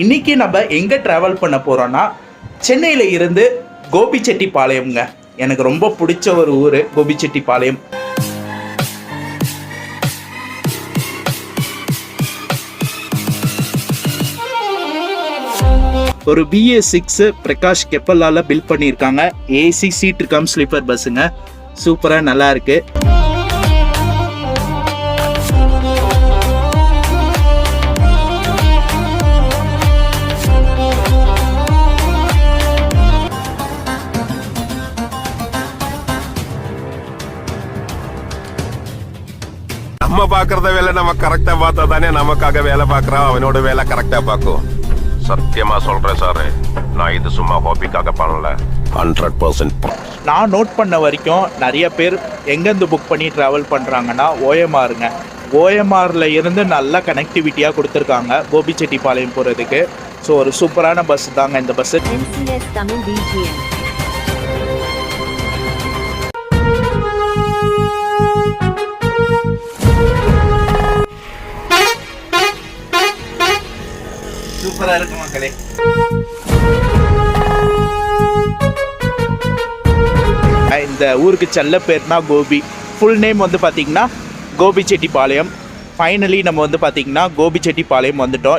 இன்னைக்கு நம்ம எங்கே ட்ராவல் பண்ண போகிறோன்னா சென்னையில் இருந்து கோபிச்செட்டிப்பாளையம்ங்க. எனக்கு ரொம்ப பிடிச்ச ஒரு ஊர் கோபிச்செட்டிப்பாளையம். ஒரு BA6 பிரகாஷ் கெப்பலால பில்ட் பண்ணியிருக்காங்க. ஏசி சீட் கம் ஸ்லீப்பர் பஸ்ஸுங்க. சூப்பராக நல்லா இருக்கு. நம்ம பாக்குறத வேலை நம்ம கரெக்டா பார்த்தா தானே நமக்காக வேலை பார்க்கறான், அவனோட வேலை கரெக்டா பார்க்கும். சத்தியமா சொல்றேன் சார், நான் இது சும்மா ஹாபிக்காக பண்ணல, 100%. நான் நோட் பண்ண வரைக்கும் நிறைய பேர் எங்கேருந்து புக் பண்ணி ட்ராவல் பண்ணுறாங்கன்னா OMRங்க. OMRல இருந்து நல்ல கனெக்டிவிட்டியாக கொடுத்துருக்காங்க கோபிச்செட்டிப்பாளையம் போகிறதுக்கு. ஸோ ஒரு சூப்பரான பஸ் தாங்க இந்த பஸ்ஸு. சூப்பரா இருக்கு மக்களே. இந்த ஊருக்கு செல்ல பேர்னா கோபி. ஃபுல் நேம் வந்து பார்த்தீங்கன்னா கோபிச்செட்டிப்பாளையம். ஃபைனலி நம்ம வந்து பார்த்தீங்கன்னா கோபிச்செட்டிப்பாளையம் வந்துட்டோம்.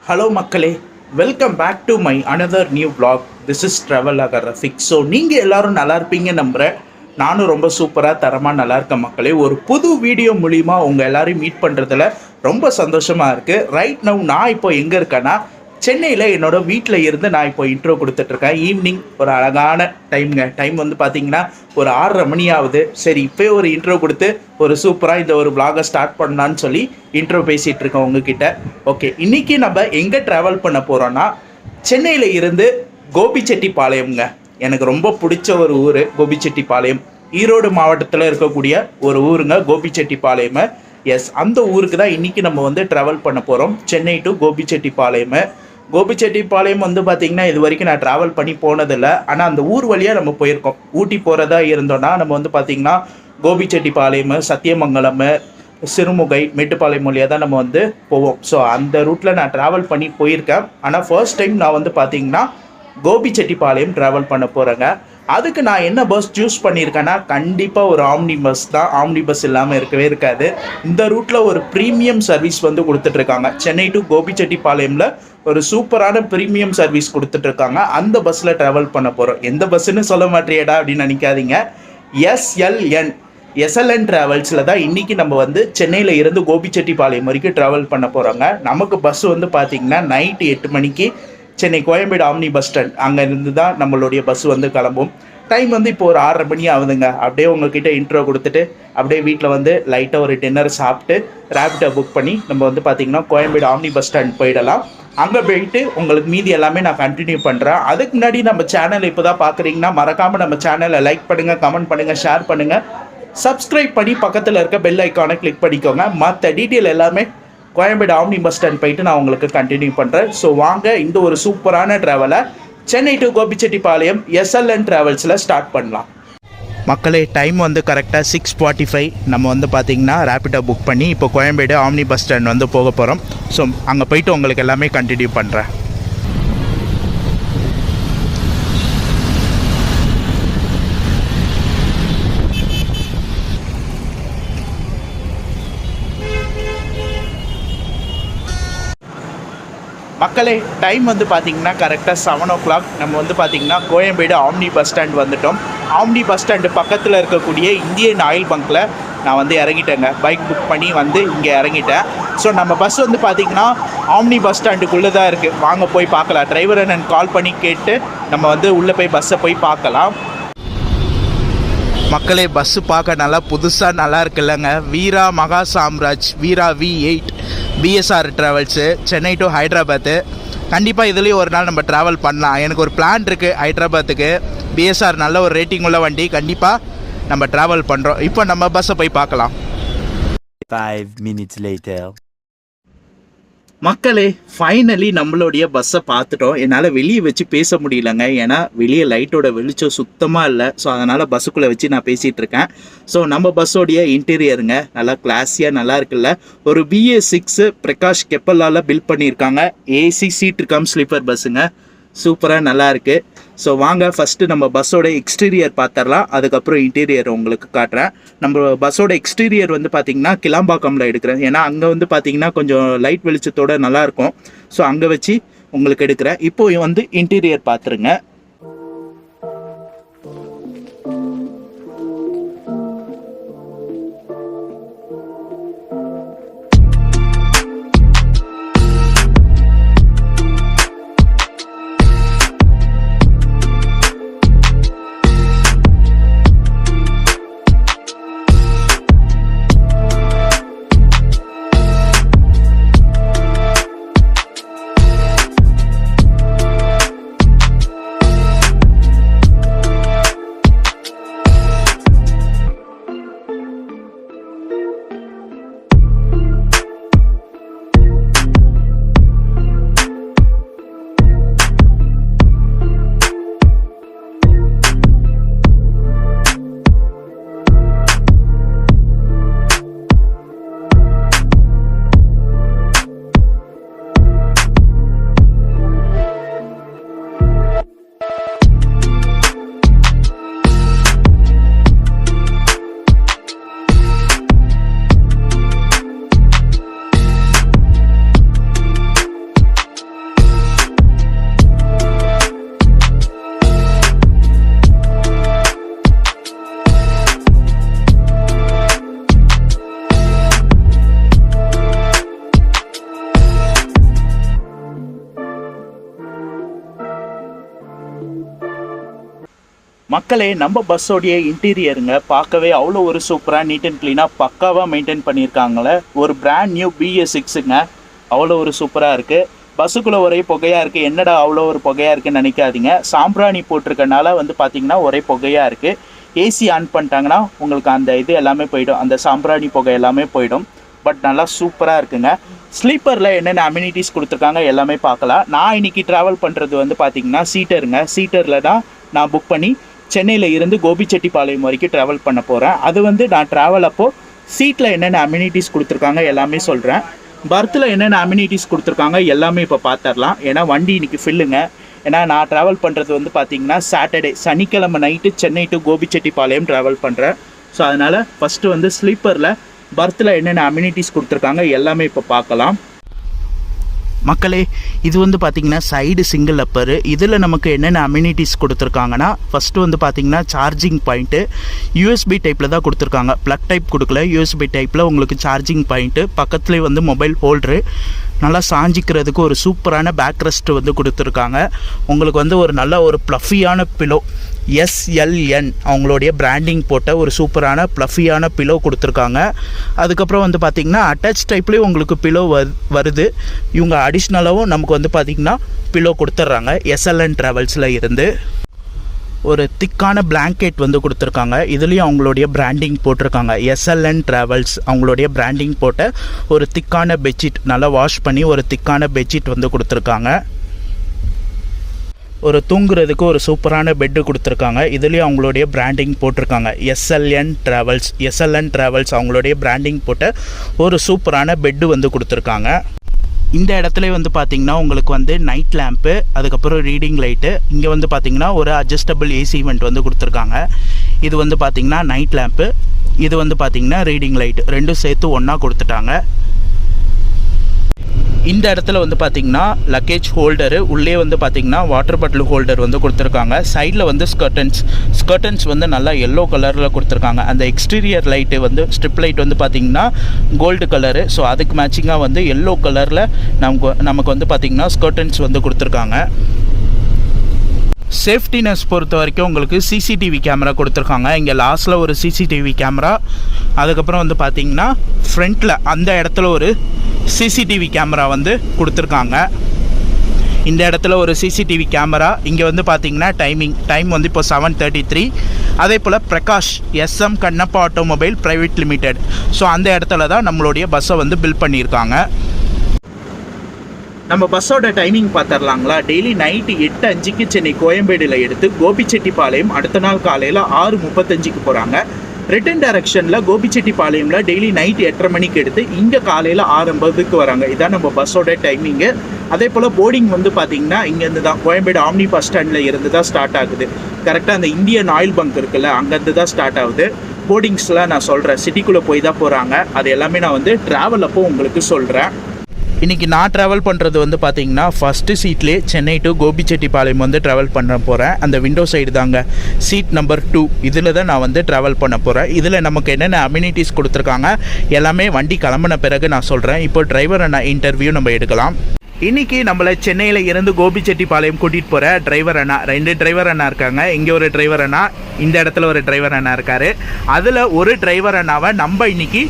ஹலோ மக்களே, welcome back to my another new vlog. This is traveller Rafiq. So நீங்கள் எல்லோரும் நல்லா இருப்பீங்க நம்புகிறேன். நானும் ரொம்ப சூப்பராக தரமாக நல்லா இருக்கேன் மக்களே. ஒரு புது வீடியோ மூலிமா உங்கள் எல்லோரையும் மீட் பண்ணுறதுல ரொம்ப சந்தோஷமாக இருக்குது. ரைட் நவ் நான் இப்போ எங்கே இருக்கேன்னா சென்னையில் என்னோடய வீட்டில் இருந்து நான் இப்போ இன்ட்ரோ கொடுத்துட்ருக்கேன். ஈவினிங் ஒரு அழகான டைம்ங்க. டைம் வந்து பார்த்திங்கன்னா ஒரு 6:30 மணி ஆகுது. சரி, இப்போ ஒரு இன்ட்ரோ கொடுத்து ஒரு சூப்பராக இந்த ஒரு vlog ஸ்டார்ட் பண்ணலான்னு சொல்லி இன்ட்ரோ பேசிகிட்டு இருக்கேன் உங்ககிட்ட. ஓகே, இன்றைக்கி நம்ம எங்கே ட்ராவல் பண்ண போகிறோன்னா சென்னையில் இருந்து கோபிச்செட்டிப்பாளையம்ங்க. எனக்கு ரொம்ப பிடிச்ச ஒரு ஊர் கோபிச்செட்டிப்பாளையம். ஈரோடு மாவட்டத்தில் இருக்கக்கூடிய ஒரு ஊருங்க கோபிச்செட்டிப்பாளையம். எஸ், அந்த ஊருக்கு தான் இன்றைக்கி நம்ம வந்து ட்ராவல் பண்ண போகிறோம். சென்னை டு கோபிச்செட்டிப்பாளையம். கோபிச்செட்டிப்பாளையம் வந்து பார்த்திங்கன்னா இது வரைக்கும் நான் ட்ராவல் பண்ணி போனதில்லை. ஆனால் அந்த ஊர் வழியாக நம்ம போயிருக்கோம். ஊட்டி போகிறதா இருந்தோன்னா நம்ம வந்து பார்த்திங்கன்னா கோபிச்செட்டிப்பாளையம், சத்தியமங்கலம், சிறுமுகை, மேட்டுப்பாளையம் வழியாக தான் நம்ம வந்து போவோம். ஸோ அந்த ரூட்டில் நான் ட்ராவல் பண்ணி போயிருக்கேன். ஆனால் ஃபர்ஸ்ட் டைம் நான் வந்து பார்த்திங்கன்னா கோபிச்செட்டிப்பாளையம் ட்ராவல் பண்ண போகிறேங்க. அதுக்கு நான் என்ன பஸ் சூஸ் பண்ணியிருக்கேன்னா கண்டிப்பாக ஒரு ஆம்னி பஸ் தான். ஆம்னி பஸ் இல்லாமல் இருக்கவே இருக்காது. இந்த ரூட்டில் ஒரு ப்ரீமியம் சர்வீஸ் வந்து கொடுத்துட்ருக்காங்க. சென்னை டு கோபிச்செட்டிப்பாளையமில் ஒரு சூப்பரான ப்ரீமியம் சர்வீஸ் கொடுத்துட்ருக்காங்க. அந்த பஸ்ஸில் ட்ராவல் பண்ண போகிறோம். எந்த பஸ்ஸுன்னு சொல்ல மாட்டேடா அப்படின்னு நினைக்காதீங்க. SLN ட்ராவல்ஸில் தான் இன்றைக்கி நம்ம வந்து சென்னையில் இருந்து கோபிச்செட்டிப்பாளையம் வரைக்கும் ட்ராவல் பண்ண போகிறோங்க. நமக்கு பஸ் வந்து பார்த்திங்கன்னா நைட்டு 8 மணிக்கு Chennai Koyambedu omni bus stand அங்கேருந்து தான் நம்மளுடைய பஸ் வந்து கிளம்பும். டைம் வந்து இப்போ ஒரு 6:30 மணி ஆகுதுங்க. அப்படியே உங்ககிட்ட இன்ட்ரோ கொடுத்துட்டு அப்படியே வீட்டில் வந்து லைட்டாக ஒரு டின்னர் சாப்பிட்டு ரேபிட்டோ புக் பண்ணி நம்ம வந்து பார்த்திங்கன்னா கோயம்பேடு ஆம்னி பஸ் ஸ்டாண்ட் போயிடலாம். அங்கே போயிட்டு உங்களுக்கு மீதி எல்லாமே நான் கண்டினியூ பண்ணுறேன். அதுக்கு முன்னாடி நம்ம சேனல் இப்போ தான் பார்க்குறீங்கன்னா மறக்காமல் நம்ம சேனலை லைக் பண்ணுங்கள், கமெண்ட் பண்ணுங்கள், ஷேர் பண்ணுங்கள், சப்ஸ்கிரைப் பண்ணி பக்கத்தில் இருக்க பெல் ஐக்கானை கிளிக் பண்ணிக்கோங்க. மற்ற டீட்டெயில் எல்லாமே கோயம்பேடு ஆம்னி பஸ் ஸ்டாண்ட் போயிட்டு நான் உங்களுக்கு கண்டினியூ பண்ணுறேன். ஸோ வாங்க இந்த ஒரு சூப்பரான ட்ராவலை சென்னை டு கோபிச்செட்டிப்பாளையம் SLN ட்ராவல்ஸில் ஸ்டார்ட் பண்ணலாம். மக்களே, டைம் வந்து கரெக்டாக 6:45. நம்ம வந்து பார்த்திங்கன்னா ரேபிட்டோ புக் பண்ணி இப்போ கோயம்பேடு ஆம்னி பஸ் ஸ்டாண்ட் வந்து போக போகிறோம். ஸோ அங்கே போயிட்டு உங்களுக்கு எல்லாமே கண்டினியூ பண்ணுறேன். மக்களே, டைம் வந்து பார்த்திங்கன்னா கரெக்டாக 7 o'clock. நம்ம வந்து பார்த்திங்கன்னா கோயம்பேடு ஆம்னி பஸ் ஸ்டாண்ட் வந்துட்டோம். ஆம்னி பஸ் ஸ்டாண்டு பக்கத்தில் இருக்கக்கூடிய இந்தியன் ஆயில் பங்க்கில் நான் வந்து இறங்கிட்டேங்க. பைக் புக் பண்ணி வந்து இங்கே இறங்கிட்டேன். ஸோ நம்ம பஸ் வந்து பார்த்திங்கன்னா ஆம்னி பஸ் ஸ்டாண்டுக்குள்ளே தான் இருக்குது. வாங்க போய் பார்க்கலாம். டிரைவர் அண்ணன் கால் பண்ணி கேட்டு நம்ம வந்து உள்ளே போய் பஸ்ஸை போய் பார்க்கலாம். மக்களே, பஸ்ஸு பார்க்க நல்லா புதுசாக நல்லா இருக்குல்லங்க. வீரா மகா சாம்ராஜ், வீரா V8 BSR travels, Chennai to Hyderabad. கண்டிப்பாக இதுலேயும் ஒரு நாள் நம்ம ட்ராவல் பண்ணலாம். எனக்கு ஒரு பிளான் இருக்குது ஹைதராபாத்துக்கு. BSR நல்ல ஒரு ரேட்டிங் உள்ள வண்டி. கண்டிப்பாக நம்ம ட்ராவல் பண்ணுறோம். இப்போ நம்ம பஸ்ஸை போய் பார்க்கலாம். 5 minutes later. மக்களே, ஃபைனலி நம்மளுடைய பஸ்ஸை பார்த்துட்டோம். என்னால் வெளியே வச்சு பேச முடியலங்க, ஏன்னா வெளியே லைட்டோட வெளிச்சம் சுத்தமாக இல்லை. ஸோ அதனால் பஸ்ஸுக்குள்ளே வச்சு நான் பேசிகிட்டு இருக்கேன். ஸோ நம்ம பஸ்ஸோடைய இன்டீரியருங்க நல்லா கிளாஸியாக நல்லா இருக்குல்ல. ஒரு BA6 பிரகாஷ் கெப்பலால் பில்ட் பண்ணியிருக்காங்க. AC சீட் கம் ஸ்லீப்பர் பஸ்ஸுங்க, சூப்பராக நல்லா இருக்குது. ஸோ வாங்க ஃபஸ்ட்டு நம்ம பஸ்ஸோட எக்ஸ்டீரியர் பார்த்துடலாம், அதுக்கப்புறம் இன்டீரியர் உங்களுக்கு காட்டுறேன். நம்ம பஸ்ஸோட எக்ஸ்டீரியர் வந்து பார்த்திங்கன்னா கிளாம்பாக்கமில் எடுக்கிறேன், ஏன்னா அங்கே வந்து பார்த்திங்கன்னா கொஞ்சம் லைட் வெளிச்சத்தோடு நல்லாயிருக்கும். ஸோ அங்கே வச்சு உங்களுக்கு எடுக்கிறேன். இப்போ வந்து இன்டீரியர் பார்த்துருங்க. மக்களே, நம்ம பஸ்ஸோடைய இன்டீரியருங்க பார்க்கவே அவ்வளோ ஒரு சூப்பராக நீட் அண்ட் க்ளீனாக பக்காவாக மெயின்டைன் பண்ணியிருக்காங்களே. ஒரு பிராண்ட் நியூ BA6ங்க, அவ்வளோ ஒரு சூப்பராக இருக்குது. பஸ்ஸுக்குள்ளே ஒரே புகையாக இருக்குது. என்னடா அவ்வளோ ஒரு புகையாக இருக்குன்னு நினைக்காதீங்க, சாம்பிராணி போட்டிருக்கனால வந்து பார்த்திங்கன்னா ஒரே புகையாக இருக்குது. AC ஆன் பண்ணிட்டாங்கன்னா உங்களுக்கு அந்த இது எல்லாமே போயிடும், அந்த சாம்பிராணி புகை எல்லாமே போயிடும். பட் நல்லா சூப்பராக இருக்குங்க. ஸ்லீப்பரில் என்னென்ன அம்யூனிட்டிஸ் கொடுத்துருக்காங்க எல்லாமே பார்க்கலாம். நான் இன்றைக்கி ட்ராவல் பண்ணுறது வந்து பார்த்திங்கன்னா சீட்டருங்க. சீட்டரில் தான் நான் புக் பண்ணி சென்னையில் இருந்து கோபிச்செட்டிப்பாளையம் வரைக்கும் ட்ராவல் பண்ண போகிறேன். அது வந்து நான் ட்ராவல் அப்போது சீட்டில் என்னென்ன அம்யூனிட்டிஸ் கொடுத்துருக்காங்க எல்லாமே சொல்கிறேன். பர்த்தில் என்னென்ன அம்யூனிட்டிஸ் கொடுத்துருக்காங்க எல்லாமே இப்போ பார்த்துடலாம். ஏன்னா வண்டி இன்றைக்கி ஃபில்லுங்க. ஏன்னா நான் ட்ராவல் பண்ணுறது வந்து பார்த்திங்கன்னா சாட்டர்டே, சனிக்கிழமை night Chennai to Gobichettipalayam travel பண்ணுறேன். ஸோ அதனால் ஃபஸ்ட்டு வந்து ஸ்லீப்பரில் பர்த்தில் என்னென்ன அம்யூனிட்டிஸ் கொடுத்துருக்காங்க எல்லாமே இப்போ பார்க்கலாம். மக்களே, இது வந்து பார்த்திங்கன்னா சைடு சிங்கிள் அப்பரு. இதில் நமக்கு என்னென்ன அம்யூனிட்டிஸ் கொடுத்துருக்காங்கன்னா, ஃபஸ்ட்டு வந்து பார்த்திங்கன்னா சார்ஜிங் பாயிண்ட்டு USB டைப்பில் தான் கொடுத்துருக்காங்க, ப்ளக் டைப் கொடுக்கல. USB டைப்பில் உங்களுக்கு சார்ஜிங் பாயிண்ட்டு, பக்கத்துலேயே வந்து மொபைல் ஹோல்ட்ரு, நல்லா சாஞ்சிக்கிறதுக்கு ஒரு சூப்பரான பேக் ரெஸ்ட் வந்து கொடுத்துருக்காங்க. உங்களுக்கு வந்து ஒரு நல்ல ஒரு ப்ளஃபியான பிலோ, SLN அவங்களுடைய பிராண்டிங் போட்ட ஒரு சூப்பரான ப்ளஃபியான பிலோ கொடுத்துருக்காங்க. அதுக்கப்புறம் வந்து பார்த்திங்கன்னா அட்டாச் டைப்லேயும் உங்களுக்கு பிலோ வருது. இவங்க அடிஷ்னலாகவும் நமக்கு வந்து பார்த்திங்கன்னா பிலோ கொடுத்துட்றாங்க SLN ட்ராவல்ஸில் இருந்து. ஒரு திக்கான பிளாங்கெட் வந்து கொடுத்துருக்காங்க. இதுலேயும் அவங்களுடைய பிராண்டிங் போட்டிருக்காங்க, SLN ட்ராவல்ஸ் அவங்களுடைய பிராண்டிங் போட்ட ஒரு திக்கான பெட்ஷீட், நல்லா வாஷ் பண்ணி ஒரு திக்கான பெட்ஷீட் வந்து கொடுத்துருக்காங்க. ஒரு தூங்குறதுக்கு ஒரு சூப்பரான பெட்டு கொடுத்துருக்காங்க. இதுலேயும் அவங்களுடைய பிராண்டிங் போட்டிருக்காங்க, SLN ட்ராவல்ஸ் அவங்களுடைய பிராண்டிங் போட்ட ஒரு சூப்பரான பெட்டு வந்து கொடுத்துருக்காங்க. இந்த இடத்துல வந்து பார்த்திங்கன்னா உங்களுக்கு வந்து நைட் லேம்ப்பு, அதுக்கப்புறம் ரீடிங் லைட்டு, இங்கே வந்து பார்த்திங்கன்னா ஒரு அட்ஜஸ்டபிள் AC வெண்ட் வந்து கொடுத்துருக்காங்க. இது வந்து பார்த்திங்கன்னா நைட் லேம்ப்பு, இது வந்து பார்த்திங்கன்னா ரீடிங் லைட்டு, ரெண்டும் சேர்த்து ஒன்றா கொடுத்துட்டாங்க. இந்த இடத்துல வந்து பார்த்திங்கன்னா லக்கேஜ் ஹோல்டரு, உள்ளே வந்து பார்த்திங்கன்னா வாட்டர் பாட்டில் ஹோல்டர் வந்து கொடுத்துருக்காங்க. சைடில் வந்து ஸ்கர்டன்ஸ் வந்து நல்லா எல்லோ கலரில் கொடுத்துருக்காங்க. அந்த எக்ஸ்டீரியர் லைட்டு வந்து ஸ்ட்ரிப் லைட் வந்து பார்த்திங்கன்னா கோல்டு கலரு. ஸோ அதுக்கு மேட்சிங்காக வந்து எல்லோ கலரில் நமக்கு வந்து பார்த்திங்கன்னா ஸ்கர்டன்ஸ் வந்து கொடுத்துருக்காங்க. சேஃப்டினஸ் பொறுத்த வரைக்கும் உங்களுக்கு CCTV கேமரா கொடுத்துருக்காங்க. இங்கே லாஸ்ட்டில் ஒரு CCTV கேமரா, அதுக்கப்புறம் வந்து பார்த்திங்கன்னா ஃப்ரண்ட்டில் அந்த இடத்துல ஒரு CCTV கேமரா வந்து கொடுத்துருக்காங்க. இந்த இடத்துல ஒரு CCTV கேமரா. இங்கே வந்து பார்த்திங்கன்னா டைம் வந்து இப்போ 7:33. அதே போல் Prakash SM Kannappa automobile private limited. So அந்த இடத்துல தான் நம்மளுடைய பஸ்ஸை வந்து பில்ட் பண்ணியிருக்காங்க. நம்ம பஸ்ஸோட டைமிங் பார்த்துடலாங்களா. டெய்லி நைட்டு 8:05 சென்னை கோயம்பேடில் எடுத்து கோபிச்செட்டிப்பாளையம் அடுத்த நாள் காலையில் 6:35 போகிறாங்க. ரிட்டன் டைரக்ஷனில் கோபிச்செட்டிப்பாளையமில் டெய்லி நைட் 8:30 மணிக்கு எடுத்து இங்கே காலையில் 6:50 வராங்க. இதான் நம்ம பஸ்ஸோட டைமிங்கு. அதே போல் போர்டிங் வந்து பார்த்திங்கன்னா இங்கேருந்து தான் கோயம்பேடு ஆம்னி பஸ் ஸ்டாண்டில் இருந்து தான் ஸ்டார்ட் ஆகுது. கரெக்டாக அந்த இந்தியன் ஆயில் பங்க் இருக்குல்ல, அங்கேருந்து தான் ஸ்டார்ட் ஆகுது. போர்டிங்ஸ்லாம் நான் சொல்கிறேன், சிட்டிக்குள்ளே போய் தான் போகிறாங்க. அது எல்லாமே நான் வந்து ட்ராவல் அப்போ உங்களுக்கு சொல்கிறேன். இன்றைக்கி நான் ட்ராவல் பண்ணுறது வந்து பார்த்திங்கன்னா ஃபஸ்ட்டு சீட்லேயே சென்னை டு கோபிச்செட்டிப்பாளையம் வந்து ட்ராவல் பண்ண போகிறேன். அந்த விண்டோ சைடு தாங்க, சீட் நம்பர் 2. இதில் தான் நான் வந்து ட்ராவல் பண்ண போகிறேன். இதில் நமக்கு என்னென்ன அம்யூனிட்டிஸ் கொடுத்துருக்காங்க எல்லாமே வண்டி கிளம்பின பிறகு நான் சொல்கிறேன். இப்போ டிரைவர் அண்ணா இன்டர்வியூ நம்ம எடுக்கலாம். இன்றைக்கி நம்மளை சென்னையில் இருந்து கோபிச்செட்டிப்பாளையம் கூட்டிகிட்டு போகிற டிரைவர் அண்ணா, 2 டிரைவர் அண்ணா இருக்காங்க. இங்கே ஒரு டிரைவர் அண்ணா, இந்த இடத்துல ஒரு டிரைவர் அண்ணா இருக்கார். அதில் ஒரு டிரைவர் அண்ணாவை நம்ம இன்றைக்கி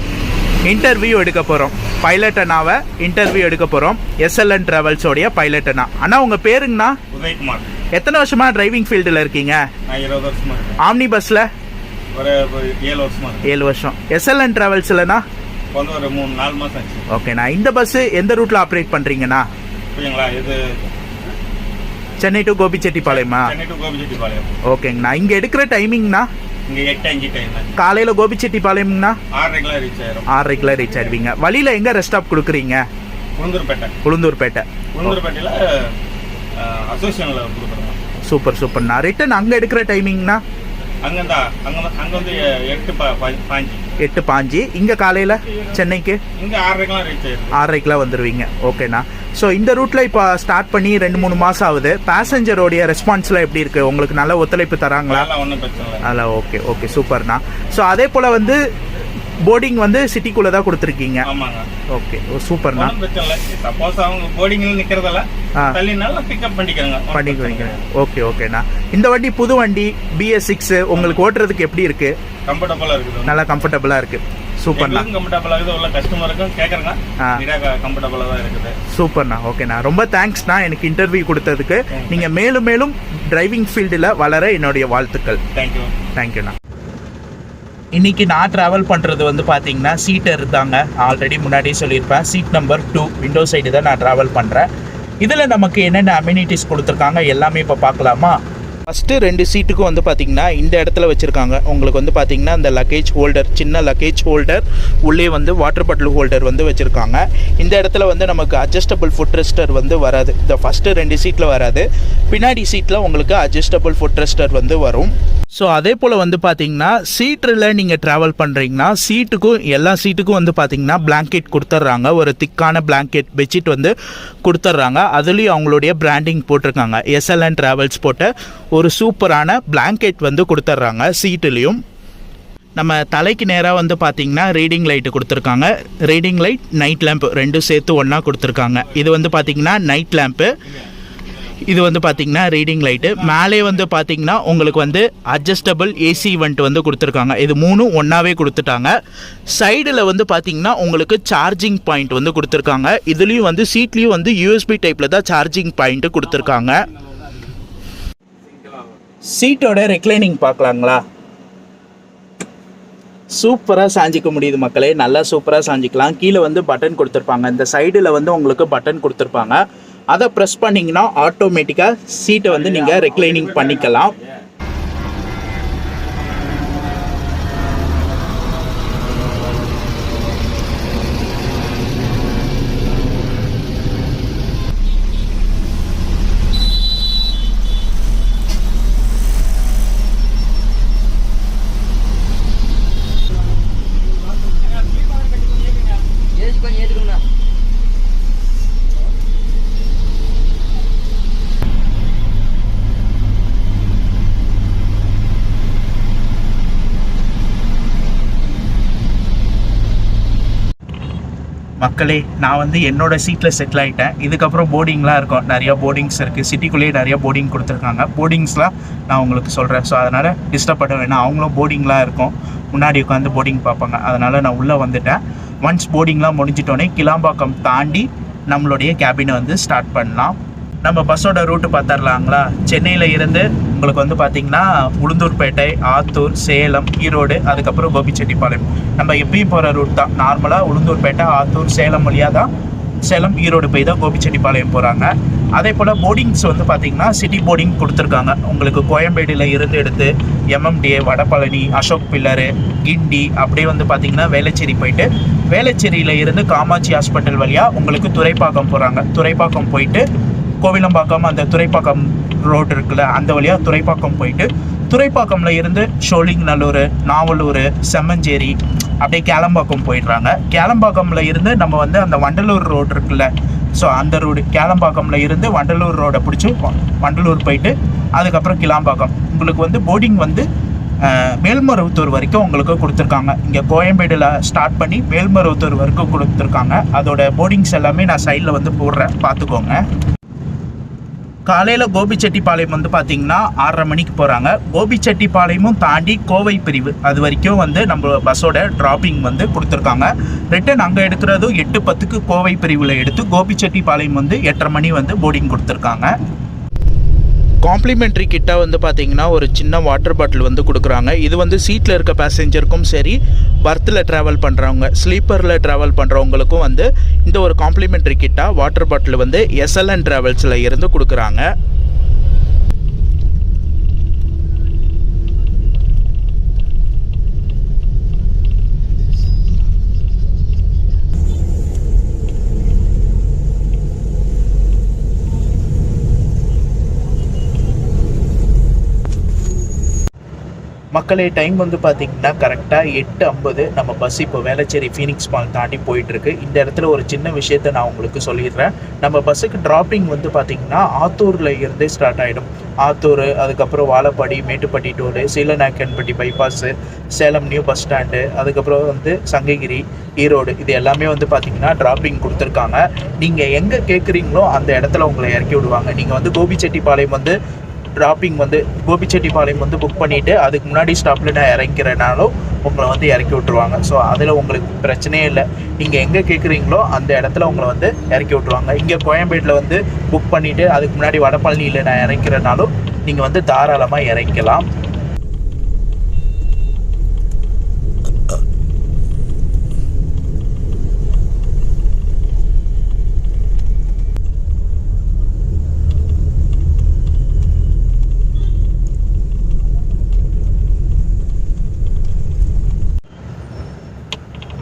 இன்டர்வியூ எடுக்க போகிறோம். பைலட் அண்ணாவை இன்டர்வியூ எடுக்க போகிறோம். எஸ்எல்என் ட்ராவல்ஸோடைய பைலட் அண்ணா. அண்ணா உங்கள் பேருங்கண்ணா? உதயகுமார். எத்தனை வருஷமாக டிரைவிங் ஃபீல்டில் இருக்கீங்க? 20 வருஷமா இருக்கேன். ஆம்னி பஸ்ஸில் ஒரு 7 வருஷமா இருக்கு. 7 வருஷம். எஸ்எல்என் ட்ராவல்ஸ்லண்ணா வந்து ஒரு 3-4 மாதம் ஆச்சு. ஓகேண்ணா. இந்த பஸ்ஸு எந்த ரூட்டில் ஆப்ரேட் பண்ணுறீங்கண்ணா? புரியுங்களா? இது சென்னை டு கோபிச்செட்டிப்பாளையமா? சென்னை டு கோபிச்செட்டிப்பாளையம். ஓகேங்கண்ணா. இங்கே எடுக்கிற டைமிங்ண்ணா? இங்கே 8:05 டைம். காலையில் கோபிச்செட்டிப்பாளையம்னா 6:30 ரீச் ஆயிரும். 6:30 ரீச் ஆயிடுவீங்க. வழியில் எங்கே ரெஸ்ட் ஸ்டாப் கொடுக்குறீங்க? உளுந்தூர்பேட்டை. உளுந்தூர்பேட்டை. உளுந்தூர்பேட்டையில் அசோசியேஷனில் கொடுக்குறோம். சூப்பர் சூப்பர்ண்ணா. ரிட்டன் அங்கே எடுக்கிற டைமிங்னா? அங்கே வந்து 8:15. இங்கே காலையில் சென்னைக்கு இங்கே 6:30 ரீச் ஆயிரும். 6:30 வந்துடுவீங்க. ஓகேண்ணா. ஸோ இந்த ரூட்டில் இப்போ ஸ்டார்ட் பண்ணி 2-3 மாதம் ஆகுது. பேசஞ்சரோடைய ரெஸ்பான்ஸ்லாம் எப்படி இருக்குது? உங்களுக்கு நல்ல ஒத்துழைப்பு தராங்களா? ஒன்றும் பிரச்சனை இல்லை. அதில் ஓகே சூப்பர்ண்ணா. ஸோ அதே போல் வந்து போர்டிங் வந்து சிட்டிக்குள்ளே தான் கொடுத்துருக்கீங்க. ஆமாங்க. ஓகே சூப்பர்ண்ணா. ஒன்றும் பிரச்சனை இல்லை. சப்போஸ் அவங்க போர்டிங்கில் நிற்கிறதால தள்ளினாலும் பிக்கப் பண்ணிக்கிறேங்க. ஓகேண்ணா. இந்த வண்டி புது வண்டி BS6 உங்களுக்கு ஓட்டுறதுக்கு எப்படி இருக்கு? கம்ஃபர்டபுளாக இருக்குது. நல்லா கம்ஃபர்டபுளாக இருக்கு. சூப்பர்ண்ணா. கம்ஃபர்டபுளாக இருக்குது. உள்ள கஸ்டமருக்கும் கேட்குறேங்க. கம்ஃபர்டபுளாக தான் இருக்குது. சூப்பர்ண்ணா. ஓகேண்ணா. ரொம்ப தேங்க்ஸ்ண்ணா எனக்கு இன்டர்வியூ கொடுத்ததுக்கு. நீங்கள் மேலும் டிரைவிங் ஃபீல்டில் வளர என்னுடைய வாழ்த்துக்கள். தேங்க்யூண்ணா. இன்றைக்கி நான் ட்ராவல் பண்ணுறது வந்து பார்த்தீங்கன்னா சீட்டர் இருந்தாங்க. ஆல்ரெடி முன்னாடியே சொல்லியிருப்பேன். சீட் நம்பர் 2 விண்டோ சைடு தான் நான் ட்ராவல் பண்ணுறேன். இதில் நமக்கு என்னென்ன அம்யூனிட்டிஸ் கொடுத்துருக்காங்க எல்லாமே இப்போ பார்க்கலாமா? ஃபஸ்ட்டு 2 சீட்டுக்கும் வந்து பார்த்திங்கன்னா இந்த இடத்துல வச்சுருக்காங்க. உங்களுக்கு வந்து பார்த்திங்கன்னா இந்த லக்கேஜ் ஹோல்டர், சின்ன லக்கேஜ் ஹோல்டர், உள்ளே வந்து வாட்டர் பாட்டில் ஹோல்டர் வந்து வச்சுருக்காங்க. இந்த இடத்துல வந்து நமக்கு அட்ஜஸ்டபிள் ஃபுட் ரெஸ்டர் வந்து வராது. இந்த ஃபஸ்ட்டு 2 சீட்டில் வராது. பின்னாடி சீட்டில் உங்களுக்கு அட்ஜஸ்டபிள் ஃபுட் ரெஸ்டர் வந்து வரும். ஸோ அதே போல் வந்து பார்த்திங்கன்னா சீட்டில் நீங்கள் ட்ராவல் பண்ணுறீங்கன்னா எல்லா சீட்டுக்கும் வந்து பார்த்திங்கன்னா பிளாங்கெட் கொடுத்துட்றாங்க. ஒரு திக்கான பிளாங்கெட் பெட்ஷீட் வந்து கொடுத்துட்றாங்க. அதுலேயும் அவங்களுடைய பிராண்டிங் போட்டிருக்காங்க. எஸ்எல்என் ட்ராவல்ஸ் போட்ட ஒரு சூப்பரான பிளாங்கெட் வந்து கொடுத்துட்றாங்க சீட்டுலேயும். நம்ம தலைக்கு நேராக வந்து பார்த்திங்கன்னா ரீடிங் லைட்டு கொடுத்துருக்காங்க. ரீடிங் லைட், நைட் லேம்ப்பு 2 சேர்த்து ஒன்றா கொடுத்துருக்காங்க. இது வந்து பார்த்திங்கன்னா நைட் லேம்ப்பு, இது வந்து பார்த்திங்கன்னா ரீடிங் லைட்டு. மேலே வந்து பார்த்திங்கன்னா உங்களுக்கு வந்து அட்ஜஸ்டபிள் ஏசி வெண்ட் வந்து கொடுத்துருக்காங்க. இது 3 ஒன்றாவே கொடுத்துட்டாங்க. சைடில் வந்து பார்த்திங்கன்னா உங்களுக்கு சார்ஜிங் பாயிண்ட் வந்து கொடுத்துருக்காங்க. இதுலேயும் வந்து சீட்லேயும் வந்து USB டைப்பில் தான் சார்ஜிங் பாயிண்ட்டு கொடுத்துருக்காங்க. சீட்டோட ரெக்ளைனிங் பார்க்கலாங்களா? சூப்பராக சாஞ்சிக்க முடியுது மக்களே. நல்லா சூப்பராக சாஞ்சிக்கலாம். கீழே வந்து பட்டன் கொடுத்துருப்பாங்க. இந்த சைடில் வந்து உங்களுக்கு பட்டன் கொடுத்துருப்பாங்க. அதை ப்ரெஸ் பண்ணிங்கன்னா ஆட்டோமேட்டிக்காக சீட்டை வந்து நீங்கள் ரெக்ளைனிங் பண்ணிக்கலாம். மக்களே, நான் வந்து என்னோடய சீட்டில் செட்டில் ஆகிட்டேன். இதுக்கப்புறம் போர்டிங்லாம் இருக்கும். நிறையா போர்டிங்ஸ் இருக்குது. சிட்டிக்குள்ளேயே நிறையா போர்டிங் கொடுத்துருக்காங்க. போர்டிங்ஸ்லாம் நான் உங்களுக்கு சொல்கிறேன். ஸோ அதனால் டிஸ்டர்ப் பண்ண வேணாம். அவங்களும் போர்டிங்லாம் இருக்கும். முன்னாடி உட்காந்து போர்டிங் பார்ப்பாங்க. அதனால் நான் உள்ளே வந்துட்டேன். ஒன்ஸ் போர்டிங்லாம் முடிஞ்சிட்டோன்னே கிளாம்பாக்கம் தாண்டி நம்மளுடைய கேபினை வந்து ஸ்டார்ட் பண்ணலாம். நம்ம பஸ்ஸோட ரூட்டு பார்த்துடலாங்களா? சென்னையில் இருந்து உங்களுக்கு வந்து பார்த்திங்கன்னா உளுந்தூர்பேட்டை, ஆத்தூர், சேலம், ஈரோடு, அதுக்கப்புறம் கோபிச்செட்டிப்பாளையம். நம்ம எப்பயும் போகிற ரூட் தான். நார்மலாக உளுந்தூர்பேட்டை, ஆத்தூர், சேலம் வழியாக தான் சேலம் ஈரோடு போய் தான் கோபிச்செட்டிப்பாளையம் போகிறாங்க. அதே போல் போர்டிங்ஸ் வந்து பார்த்திங்கன்னா சிட்டி போர்டிங் கொடுத்துருக்காங்க. உங்களுக்கு கோயம்பேடில் இருந்து எடுத்து MMDA, வடபழனி, அசோக் பில்லரு, கிண்டி அப்படியே வந்து பார்த்திங்கன்னா வேளச்சேரி போயிட்டு வேளச்சேரியில் இருந்து காமாட்சி ஹாஸ்பிட்டல் வழியாக உங்களுக்கு துறைப்பாக்கம் போகிறாங்க. துறைப்பாக்கம் போயிட்டு கோவிலம்பாக்கம் அந்த துறைப்பாக்கம் ரோடு இருக்குல்ல அந்த வழியாக துறைப்பாக்கம் போயிட்டு துறைப்பாக்கம்ல இருந்து ஷோலிங்கநல்லூர், நாவலூர், செம்மஞ்சேரி அப்படியே கேளம்பாக்கம் போயிடுறாங்க. கேளம்பாக்கம்ல இருந்து நம்ம வந்து அந்த வண்டலூர் ரோடு இருக்குல்ல, ஸோ அந்த ரோடு கேளம்பாக்கம்ல இருந்து வண்டலூர் ரோடை பிடிச்சி வண்டலூர் போயிட்டு அதுக்கப்புறம் கிளாம்பாக்கம். உங்களுக்கு வந்து போர்டிங் வந்து மேல்மருவத்தூர் வரைக்கும் உங்களுக்கு கொடுத்துருக்காங்க. இங்கே கோயம்பேடில் ஸ்டார்ட் பண்ணி மேல்மருவத்தூர் வரைக்கும் கொடுத்துருக்காங்க. அதோட போர்டிங்ஸ் எல்லாமே நான் சைடில் வந்து போடுறேன், பார்த்துக்கோங்க. காலையில் கோபிச்செட்டிப்பாளையம் வந்து பார்த்திங்கன்னா 6:30 மணிக்கு போகிறாங்க. கோபிச்செட்டிப்பாளையமும் தாண்டி கோவை பிரிவு அது வரைக்கும் வந்து நம்ம பஸ்ஸோட ட்ராப்பிங் வந்து கொடுத்துருக்காங்க. ரிட்டன் அங்கே எடுக்கிறதும் 8:10க்கு கோவை பிரிவில் எடுத்து கோபிச்செட்டிப்பாளையம் வந்து 8:30 மணி வந்து போர்டிங் கொடுத்துருக்காங்க. காம்ப்ளிமெண்ட்ரி கிட்ட வந்து பார்த்திங்கன்னா ஒரு சின்ன வாட்டர் பாட்டில் வந்து கொடுக்குறாங்க. இது வந்து சீட்டில் இருக்க பேசஞ்சருக்கும் சரி, பர்த்தில் ட்ராவல் பண்ணுறவங்க, ஸ்லீப்பரில் ட்ராவல் பண்ணுறவங்களுக்கும் வந்து இந்த ஒரு காம்ப்ளிமெண்ட்ரி கிட்ட வாட்டர் பாட்டில் வந்து SLN ட்ராவல்ஸில் இருந்து கொடுக்குறாங்க. மக்களே, டைம் வந்து பார்த்திங்கன்னா கரெக்டாக 8:50. நம்ம பஸ் இப்போ வேளச்சேரி ஃபீனிக்ஸ் மால் தாண்டி போயிட்டுருக்கு. இந்த இடத்துல ஒரு சின்ன விஷயத்தை நான் உங்களுக்கு சொல்லிடுறேன். நம்ம பஸ்ஸுக்கு ட்ராப்பிங் வந்து பார்த்திங்கன்னா ஆத்தூரில் இருந்தே ஸ்டார்ட் ஆகிடும். ஆத்தூர், அதுக்கப்புறம் Vazhapadi, Mettupatti toll, Seelanayakkanpatti bypass, Salem new bus stand, அதுக்கப்புறம் வந்து சங்ககிரி, ஈரோடு, இது எல்லாமே வந்து பார்த்திங்கன்னா ட்ராப்பிங் கொடுத்துருக்காங்க. நீங்கள் எங்கே கேட்குறீங்களோ அந்த இடத்துல உங்களை இறக்கி விடுவாங்க. நீங்கள் வந்து கோபிச்செட்டிப்பாளையம் வந்து ட்ராப்பிங் வந்து கோபிச்செட்டிப்பாளையம் வந்து புக் பண்ணிவிட்டு அதுக்கு முன்னாடி ஸ்டாப்பில் நான் இறங்கிறனாலும் உங்களை வந்து இறக்கி விட்ருவாங்க. ஸோ அதில் உங்களுக்கு பிரச்சனையே இல்லை. நீங்கள் எங்கே கேட்குறீங்களோ அந்த இடத்துல உங்களை வந்து இறக்கி விட்ருவாங்க. இங்கே கோயம்பேட்டில் வந்து புக் பண்ணிவிட்டு அதுக்கு முன்னாடி வடபழனியில் நான் இறக்கிறனாலும் நீங்கள் வந்து தாராளமாக இறக்கலாம்.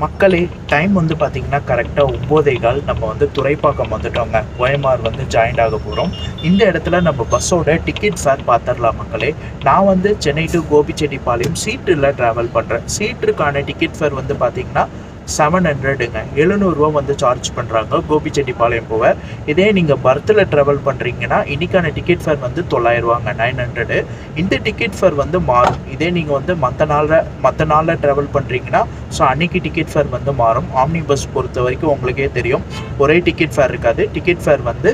மக்களே, டைம் வந்து பார்த்திங்கன்னா கரெக்டாக 9:15. நம்ம வந்து துறைப்பாக்கம் வந்துட்டோங்க. OMR வந்து ஜாயின்ட் ஆக போகிறோம். இந்த இடத்துல நம்ம பஸ்ஸோட டிக்கெட் ஃபேர் பார்த்துடலாம் மக்களே. நான் வந்து சென்னை டு கோபிச்செட்டிப்பாளையம் சீட்டில் ட்ராவல் பண்ணுறேன். சீட்டுக்கான டிக்கெட் ஃபேர் வந்து பார்த்திங்கன்னா 700ங்க. 700 வந்து சார்ஜ் பண்ணுறாங்க கோபிச்செட்டிப்பாளையம் போக. இதே நீங்கள் பர்த்தில் ட்ராவல் பண்ணுறீங்கன்னா இன்றைக்கான டிக்கெட் ஃபேர் வந்து 900 900. இந்த டிக்கெட் ஃபேர் வந்து மாறும். இதே நீங்கள் வந்து மற்ற நாளில் ட்ராவல் பண்ணுறீங்கன்னா ஸோ அன்றைக்கி டிக்கெட் ஃபேர் வந்து மாறும். ஆம்னி பஸ் பொறுத்த வரைக்கும் உங்களுக்கே தெரியும், ஒரே டிக்கெட் ஃபேர் இருக்காது. டிக்கெட் ஃபேர் வந்து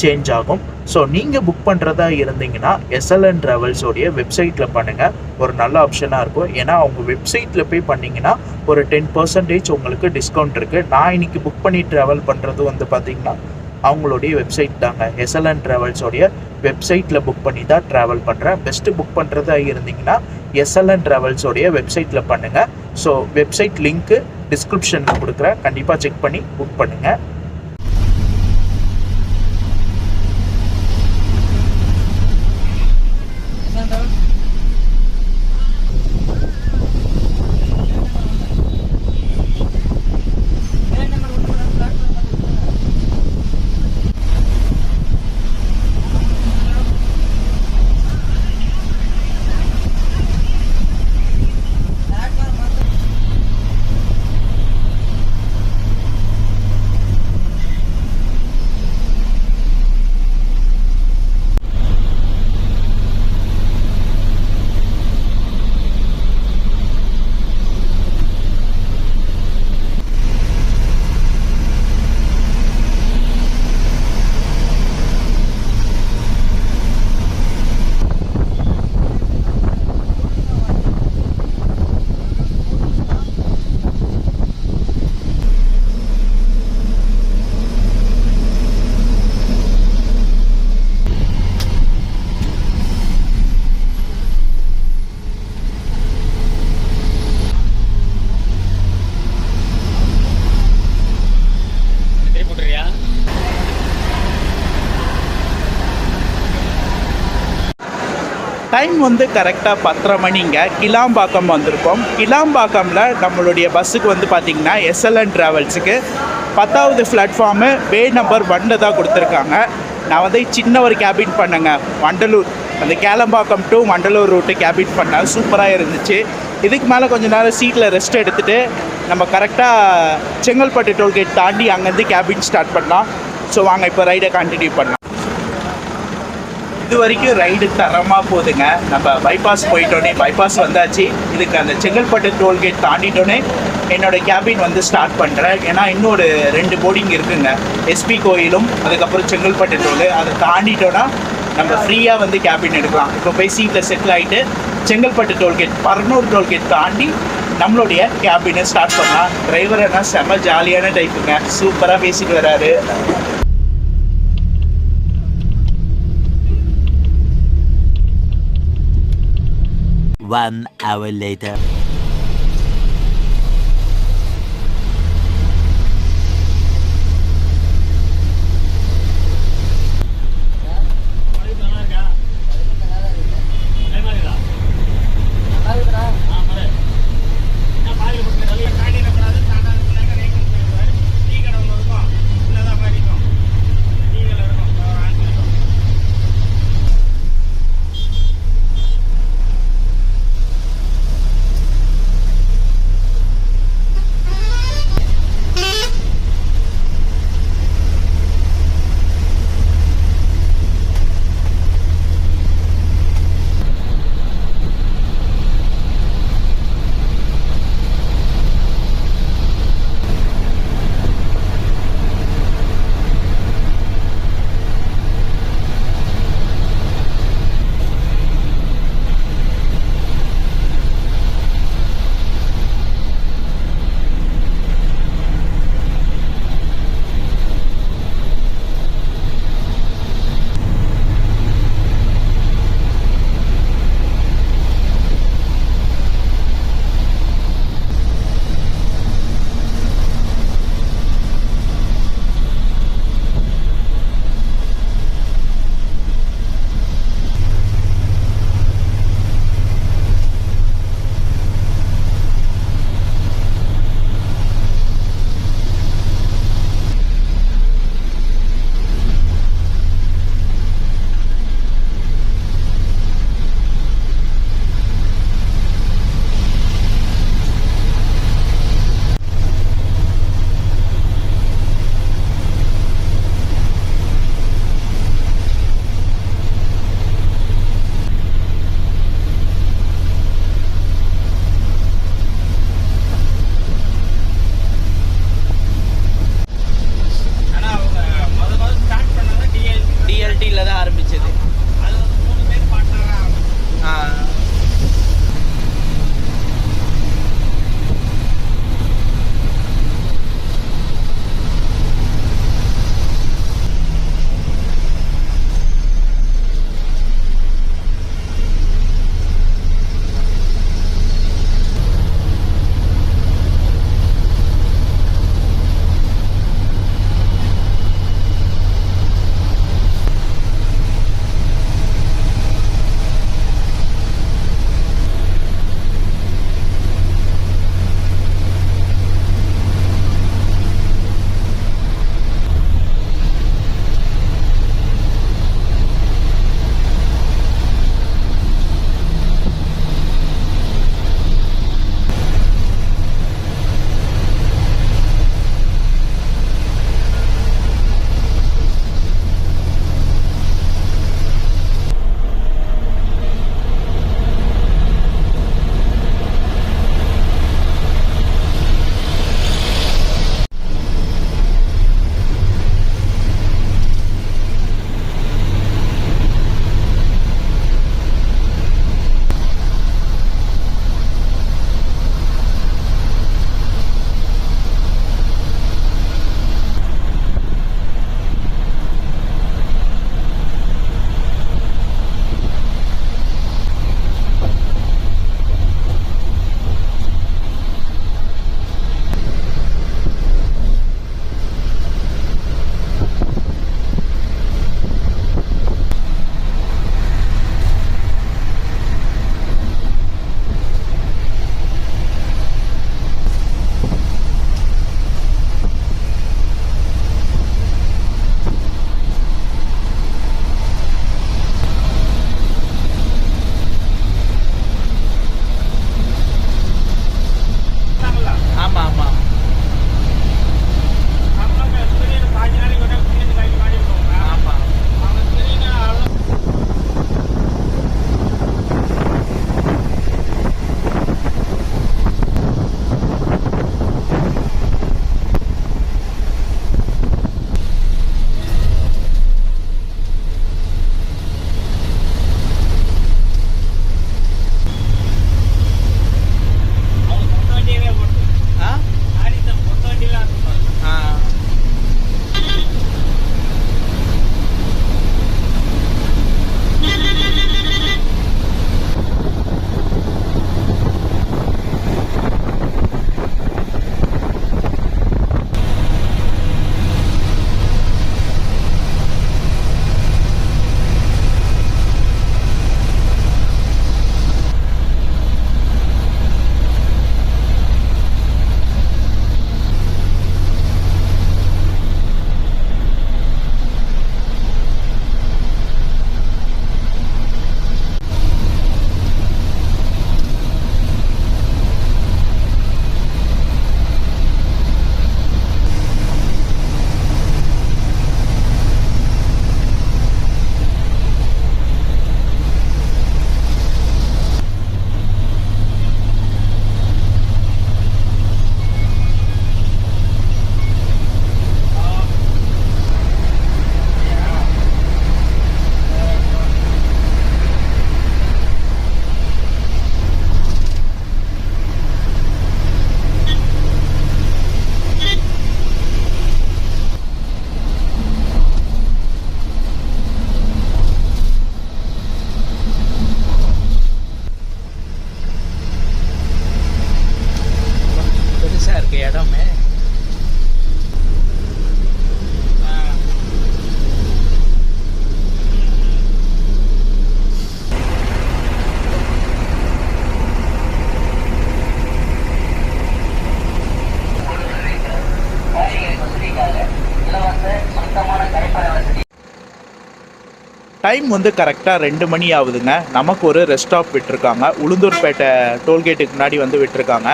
சேஞ்ச் ஆகும். ஸோ நீங்கள் புக் பண்ணுறதா இருந்தீங்கன்னா SLN ட்ராவல்ஸோடைய வெப்சைட்டில் பண்ணுங்கள். ஒரு நல்ல ஆப்ஷனாக இருக்கும். ஏன்னா அவங்க வெப்சைட்டில் போய் பண்ணிங்கன்னா ஒரு 10% உங்களுக்கு டிஸ்கவுண்ட் இருக்குது. நான் இன்றைக்கி புக் பண்ணி ட்ராவல் பண்ணுறது வந்து பார்த்திங்கன்னா அவங்களுடைய வெப்சைட் தாங்க. SLN ட்ராவல்ஸோடைய வெப்சைட்டில் புக் பண்ணி தான் ட்ராவல் பண்ணுறேன். பெஸ்ட்டு புக் பண்ணுறதா இருந்தீங்கன்னா SLN ட்ராவல்ஸோடைய வெப்சைட்டில் பண்ணுங்கள். ஸோ வெப்சைட் லிங்க்கு டிஸ்கிரிப்ஷனில் கொடுக்குறேன், கண்டிப்பாக செக் பண்ணி புக் பண்ணுங்கள். டைம் வந்து கரெக்டாக 10:30 மணிங்க. கிளாம்பாக்கம் வந்திருக்கோம். கிளாம்பாக்கமில் நம்மளுடைய பஸ்ஸுக்கு வந்து பார்த்திங்கன்னா எஸ்எல்என் ட்ராவல்ஸுக்கு 10வது பிளாட்ஃபார்மு பே நம்பர் 1 தான் கொடுத்துருக்காங்க. நான் வந்து சின்ன ஒரு கேபின் பண்ணேங்க. வண்டலூர் அந்த Kelambakkam to Vandalur route cabin பண்ணேன். சூப்பராக இருந்துச்சு. இதுக்கு மேலே கொஞ்சம் நேரம் சீட்டில் ரெஸ்ட் எடுத்துகிட்டு நம்ம கரெக்டாக செங்கல்பட்டு டோல்கேட் தாண்டி அங்கேருந்து கேபின் ஸ்டார்ட் பண்ணலாம். ஸோ வாங்க இப்போ ரைடை கண்டினியூ பண்ணலாம். இது வரைக்கும் ரைடு தரமாக போகுதுங்க. நம்ம பைபாஸ் போயிட்டோன்னே, பைபாஸ் வந்தாச்சு. இதுக்கு அந்த செங்கல்பட்டு டோல்கேட் தாண்டிட்டோன்னே என்னோடய கேபின் வந்து ஸ்டார்ட் பண்ணுறேன். ஏன்னா இன்னும் ஒரு 2 போர்டிங் இருக்குங்க. எஸ்பி கோயிலும் அதுக்கப்புறம் செங்கல்பட்டு டோலு. அதை தாண்டிட்டோன்னா நம்ம ஃப்ரீயாக வந்து கேபின் எடுக்கலாம். இப்போ போய் சீட்டில் செட்டில் ஆகிட்டு செங்கல்பட்டு டோல்கேட், பர்னூர் டோல்கேட் தாண்டி நம்மளுடைய கேபினை ஸ்டார்ட் பண்ணலாம். டிரைவர் என்ன செம்ம ஜாலியான டைப்புங்க. சூப்பராக பேசிட்டு வராரு. One hour later. இருக்கு இடமே. டைம் வந்து கரெக்டாக 2 மணி ஆகுதுங்க. நமக்கு ஒரு ரெஸ்ட் ஸ்டாப் விட்டுருக்காங்க. உளுந்தூர்பேட்டை டோல்கேட்டுக்கு முன்னாடி வந்து விட்டுருக்காங்க.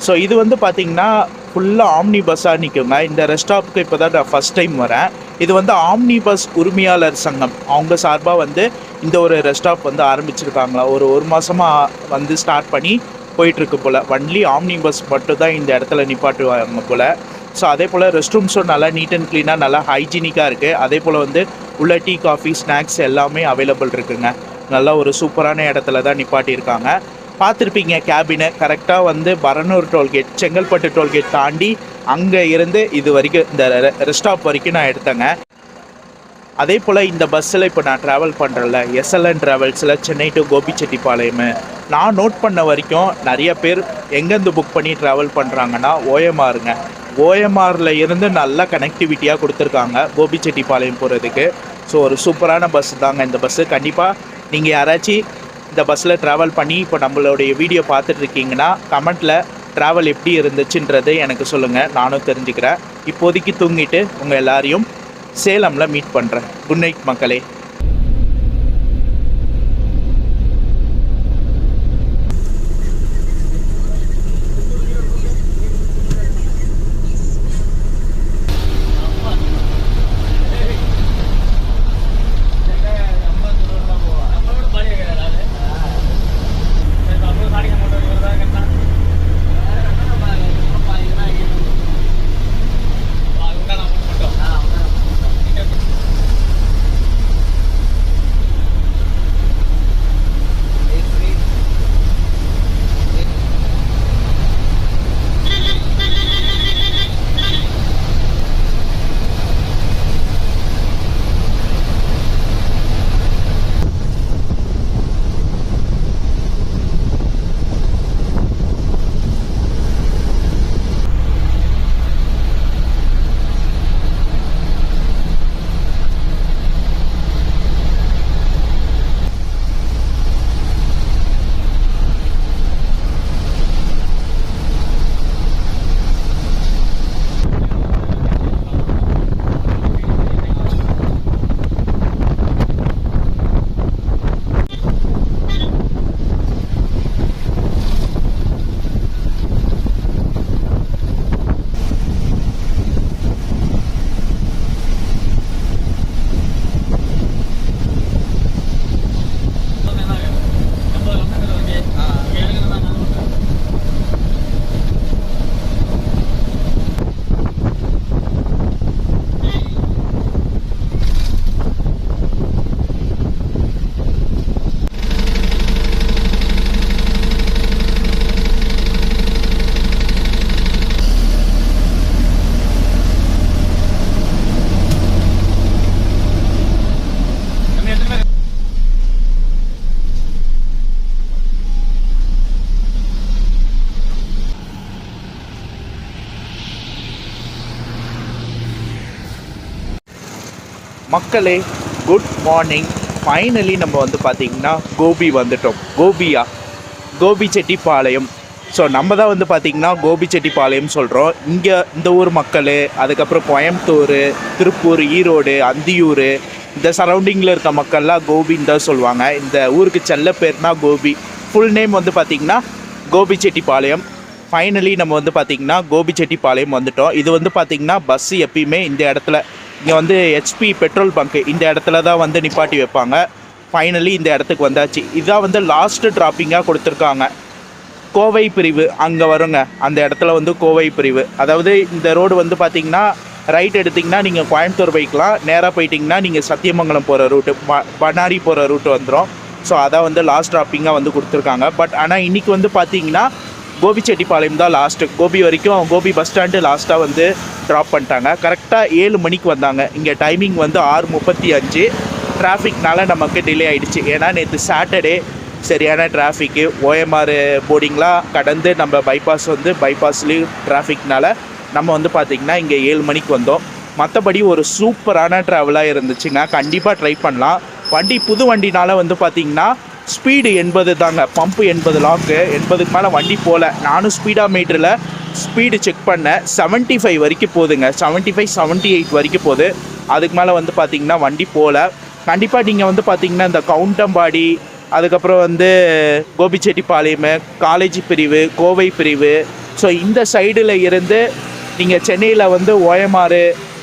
ஸோ இது வந்து பார்த்திங்கன்னா ஃபுல்லாக ஆம்னி பஸ்ஸாக நிற்குங்க. இந்த ரெஸ்ட் ஸ்டாப்புக்கு இப்போ தான் நான் ஃபஸ்ட் டைம் வரேன். இது வந்து ஆம்னி பஸ் உரிமையாளர் சங்கம் அவங்க சார்பாக வந்து இந்த ஒரு ரெஸ்ட் ஸ்டாப் வந்து ஆரம்பிச்சிருக்காங்களா. ஒரு மாதமாக வந்து ஸ்டார்ட் பண்ணி போயிட்டுருக்கு போல். ஒன்லி ஆம்னி பஸ் மட்டும் தான் இந்த இடத்துல நிப்பாட்டுவாங்க போல். ஸோ அதே போல் ரெஸ்ட் ரூம்ஸும் நல்லா நீட் அண்ட் க்ளீனாக நல்லா ஹைஜீனிக்காக இருக்குது. அதே போல் வந்து உள்ள டீ காஃபி ஸ்நாக்ஸ் எல்லாமே அவைலபிள் இருக்குங்க. நல்லா ஒரு சூப்பரான இடத்துல தான் நிப்பாட்டியிருக்காங்க. பார்த்துருப்பீங்க கேபினை கரெக்டாக வந்து பரனூர் டோல்கேட் செங்கல்பட்டு டோல்கேட் தாண்டி அங்கே இருந்து இது வரைக்கும் இந்த ரெஸ்ட் ஸ்டாப் வரைக்கும் நான் எடுத்தேங்க. அதே போல் இந்த பஸ்ஸில் இப்போ நான் ட்ராவல் பண்ணுறேன்ல SLN ட்ராவல்ஸில் சென்னை டு கோபிச்செட்டிப்பாளையம், நான் நோட் பண்ண வரைக்கும் நிறைய பேர் எங்கேருந்து புக் பண்ணி ட்ராவல் பண்ணுறாங்கன்னா OMRங்க. OMRல இருந்து நல்ல கனெக்டிவிட்டியாக கொடுத்துருக்காங்க கோபிச்செட்டிப்பாளையம் போகிறதுக்கு. ஸோ ஒரு சூப்பரான பஸ் தாங்க இந்த பஸ்ஸு. கண்டிப்பாக நீங்கள் யாராச்சும் இந்த பஸ்ஸில் ட்ராவல் பண்ணி இப்போ நம்மளுடைய வீடியோ பார்த்துட்ருக்கீங்கன்னா கமெண்ட்டில் ட்ராவல் எப்படி இருந்துச்சுன்றது எனக்கு சொல்லுங்கள், நானும் தெரிஞ்சுக்கிறேன். இப்போதைக்கு தூங்கிட்டு உங்கள் எல்லாரையும் சேலமில் மீட் பண்ணுறேன். குட் நைட் மக்களே. மக்களே குட் மார்னிங். ஃபைனலி நம்ம வந்து பார்த்திங்கன்னா கோபி வந்துட்டோம். கோபிச்செட்டிப்பாளையம். ஸோ நம்ம தான் வந்து பார்த்திங்கன்னா கோபிச்செட்டிப்பாளையம் சொல்கிறோம். இங்கே இந்த ஊர் மக்கள், அதுக்கப்புறம் கோயம்புத்தூர், திருப்பூர், ஈரோடு, அந்தியூர், இந்த சரௌண்டிங்கில் இருக்க மக்கள்லாம் கோபின்னு தான் சொல்லுவாங்க. இந்த ஊருக்கு செல்ல பேர்னா கோபி. ஃபுல் நேம் வந்து பார்த்திங்கன்னா கோபிச்செட்டிப்பாளையம். ஃபைனலி நம்ம வந்து பார்த்திங்கன்னா கோபிச்செட்டிப்பாளையம் வந்துட்டோம். இது வந்து பார்த்திங்கன்னா பஸ்ஸு எப்பயுமே இந்த இடத்துல, இங்கே வந்து HP பெட்ரோல் பங்க்கு இந்த இடத்துல தான் வந்து நிப்பாட்டி வைப்பாங்க. ஃபைனலி இந்த இடத்துக்கு வந்தாச்சு. இதுதான் வந்து லாஸ்ட்டு ட்ராப்பிங்காக கொடுத்துருக்காங்க. கோவை பிரிவு அங்கே வருங்க. அந்த இடத்துல வந்து கோவை பிரிவு, அதாவது இந்த ரோடு வந்து பார்த்திங்கன்னா ரைட் எடுத்திங்கன்னா நீங்கள் கோயம்புத்தூர் போய்க்கலாம். நேராக போயிட்டிங்கன்னா நீங்கள் சத்தியமங்கலம் போகிற ரூட்டு, பண்ணாரி போகிற ரூட்டு வந்துடும். ஸோ அதான் வந்து லாஸ்ட் ட்ராப்பிங்காக வந்து கொடுத்துருக்காங்க. பட் ஆனால் இன்றைக்கி வந்து பார்த்திங்கன்னா கோபிச்செட்டிப்பாளையம் தான் லாஸ்ட்டு. கோபி வரைக்கும் கோபி பஸ் ஸ்டாண்டு லாஸ்ட்டாக வந்து ட்ராப் பண்ணிட்டாங்க. கரெக்டாக 7 மணிக்கு வந்தாங்க. இங்கே டைமிங் வந்து 6:35. டிராஃபிக்னால நமக்கு டிலே ஆகிடுச்சு. ஏன்னா நேற்று சாட்டர்டே, சரியான டிராஃபிக்கு. ஓஎம்ஆர் போர்டிங்லாம் கடந்து நம்ம பைபாஸ் வந்து பைபாஸ்லேயும் டிராஃபிக்னால நம்ம வந்து பார்த்திங்கன்னா இங்கே 7 மணிக்கு வந்தோம். மற்றபடி ஒரு சூப்பரான ட்ராவலாக இருந்துச்சுங்க. கண்டிப்பாக ட்ரை பண்ணலாம். வண்டி புது வண்டினால வந்து பார்த்திங்கன்னா ஸ்பீடு 80 தாங்க, பம்பு 80 லாக்கு, 80க்கு மேலே வண்டி போகல. நானும் ஸ்பீடாக மீட்டரில் ஸ்பீடு செக் பண்ணேன், 75 வரைக்கும் போகுதுங்க, 75 78 வரைக்கும் போகுது. அதுக்கு மேலே வந்து பார்த்திங்கன்னா வண்டி போகல. கண்டிப்பாக நீங்கள் வந்து பார்த்திங்கன்னா இந்த கவுண்டம்பாடி, அதுக்கப்புறம் வந்து கோபிச்செட்டிப்பாளையம், காலேஜ் பிரிவு, கோவை பிரிவு, ஸோ இந்த சைடில் இருந்து நீங்கள் சென்னையில் வந்து ஓஎம்ஆர்,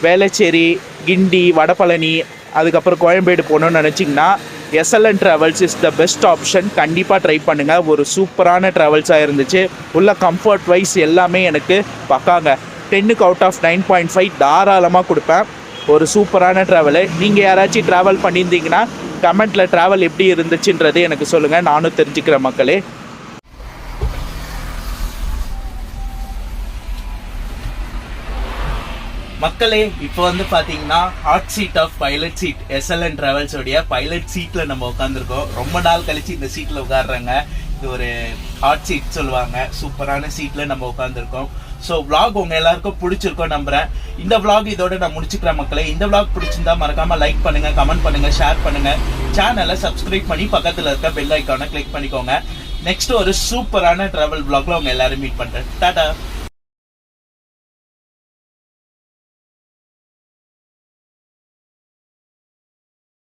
வேளச்சேரி, கிண்டி, வடபழனி, அதுக்கப்புறம் கோயம்பேடு போகணுன்னு நினச்சிங்கன்னா SLN travels is the best option. கண்டிப்பாக ட்ரை பண்ணுங்கள். ஒரு சூப்பரான ட்ராவல்ஸாக இருந்துச்சு. உள்ள கம்ஃபர்ட் வைஸ் எல்லாமே எனக்கு பக்காங்க. 10க்கு அவுட் ஆஃப் 9.5 தாராளமாக கொடுப்பேன். ஒரு சூப்பரான ட்ராவலு. நீங்கள் யாராச்சும் ட்ராவல் பண்ணியிருந்தீங்கன்னா கமெண்ட்டில் ட்ராவல் எப்படி இருந்துச்சுன்றது எனக்கு சொல்லுங்கள், நானும் தெரிஞ்சுக்கிறேன் மக்களே. மக்களே இப்போ வந்து பார்த்தீங்கன்னா hot seat of pilot seat SLN travels உடைய பைலட் சீட்டில் நம்ம உட்காந்துருக்கோம். ரொம்ப நாள் கழிச்சு இந்த சீட்டில் உட்காடுறாங்க. இது ஒரு ஹாட் சீட் சொல்லுவாங்க. சூப்பரான சீட்டில் நம்ம உட்காந்துருக்கோம். ஸோ vlog உங்கள் எல்லாருக்கும் பிடிச்சிருக்கோம் நம்புறேன். இந்த vlog இதோட நான் முடிச்சுக்கிறேன் மக்களே. இந்த vlog பிடிச்சிருந்தா மறக்காம லைக் பண்ணுங்க, கமெண்ட் பண்ணுங்க, ஷேர் பண்ணுங்க, சேனலை சப்ஸ்கிரைப் பண்ணி பக்கத்தில் இருக்க பெல் ஐக்கானை கிளிக் பண்ணிக்கோங்க. நெக்ஸ்ட் ஒரு சூப்பரான டிராவல் vlogல உங்க எல்லாரும் மீட் பண்றேன். டாடா.